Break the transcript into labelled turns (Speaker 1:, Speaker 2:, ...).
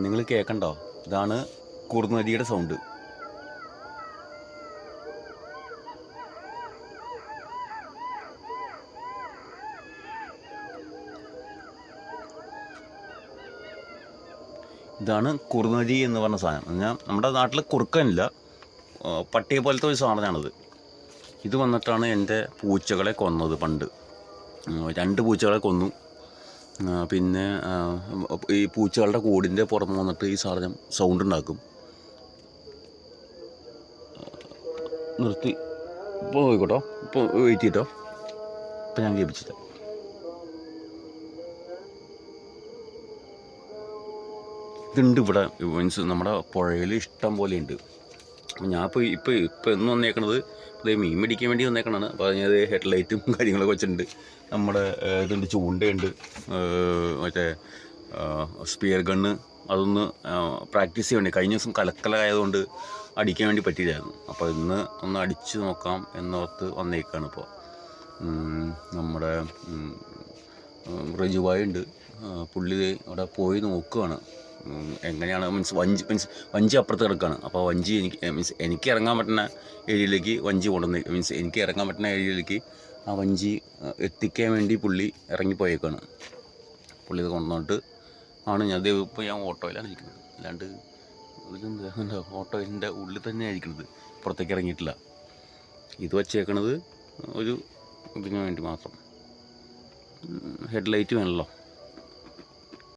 Speaker 1: നിങ്ങൾ കേൾക്കണ്ടോ? ഇതാണ് കുറുനരിയുടെ സൗണ്ട്. ഇതാണ് കുറുനരി എന്ന് പറഞ്ഞ സാധനം. പറഞ്ഞാൽ നമ്മുടെ നാട്ടിൽ കുറുക്കനില്ല, പട്ടിയെ പോലത്തെ ഒരു സാധനമാണിത്. ഇത് വന്നിട്ടാണ് എൻ്റെ പൂച്ചകളെ കൊന്നത് പണ്ട്. 2 പൂച്ചകളെ കൊന്നു. പിന്നെ ഈ പൂച്ചകളുടെ കൂടിൻ്റെ പുറമെ വന്നിട്ട് ഈ സാധനം സൗണ്ട് ഉണ്ടാക്കും. നിർത്തി, ഇപ്പോൾ നോക്കിക്കോട്ടോ, ഇപ്പോൾ വെയിറ്റ് ചെയ്തോ, ഇപ്പം ഞാൻ കേൾപ്പിച്ചില്ല. ഇതുണ്ട് ഇവിടെ, മീൻസ് നമ്മുടെ പുഴയിൽ ഇഷ്ടം പോലെ ഉണ്ട്. അപ്പം ഞാൻ ഇപ്പോൾ എന്ന് വന്നേക്കണത് ഇത് മീൻ പിടിക്കാൻ വേണ്ടി വന്നേക്കണതാണ്. അപ്പോൾ അതിനത് ഹെഡ്ലൈറ്റും കാര്യങ്ങളൊക്കെ വെച്ചിട്ടുണ്ട്. നമ്മുടെ ഇതുണ്ട്, ചൂണ്ടയുണ്ട്, മറ്റേ സ്പിയർ ഗണ്ണ്. അതൊന്ന് പ്രാക്ടീസ് ചെയ്യാൻ വേണ്ടി, കഴിഞ്ഞ ദിവസം കലക്കലായതുകൊണ്ട് അടിക്കാൻ വേണ്ടി പറ്റിയില്ലായിരുന്നു. അപ്പോൾ ഇന്ന് ഒന്ന് അടിച്ച് നോക്കാം എന്നോർത്ത് വന്നേക്കാണ്. ഇപ്പോൾ നമ്മുടെ റജുവായി ഉണ്ട്, പുള്ളി അവിടെ പോയി നോക്കുകയാണ് എങ്ങനെയാണ്. വഞ്ചി അപ്പുറത്ത് കിടക്കുകയാണ്. അപ്പോൾ വഞ്ചി എനിക്ക് ഇറങ്ങാൻ പറ്റുന്ന ഏരിയയിലേക്ക് വഞ്ചി കൊണ്ടുവന്ന്, എനിക്ക് ഇറങ്ങാൻ പറ്റുന്ന ഏരിയയിലേക്ക് ആ വഞ്ചി എത്തിക്കാൻ വേണ്ടി പുള്ളി ഇറങ്ങിപ്പോയേക്കാണ്. പുള്ളി ഇത് കൊണ്ടുവന്നിട്ട് ആണ് ഇപ്പോൾ ഞാൻ ഓട്ടോയിലാണ് ഇരിക്കുന്നത്. അല്ലാണ്ട് ഇതെന്താ, ഓട്ടോയിലിൻ്റെ ഉള്ളിൽ തന്നെയാണ് ഇരിക്കുന്നത്, പുറത്തേക്ക് ഇറങ്ങിയിട്ടില്ല. ഇത് വച്ചേക്കണത് ഒരു ഇതിന് വേണ്ടി മാത്രം. ഹെഡ്ലൈറ്റ് വേണമല്ലോ.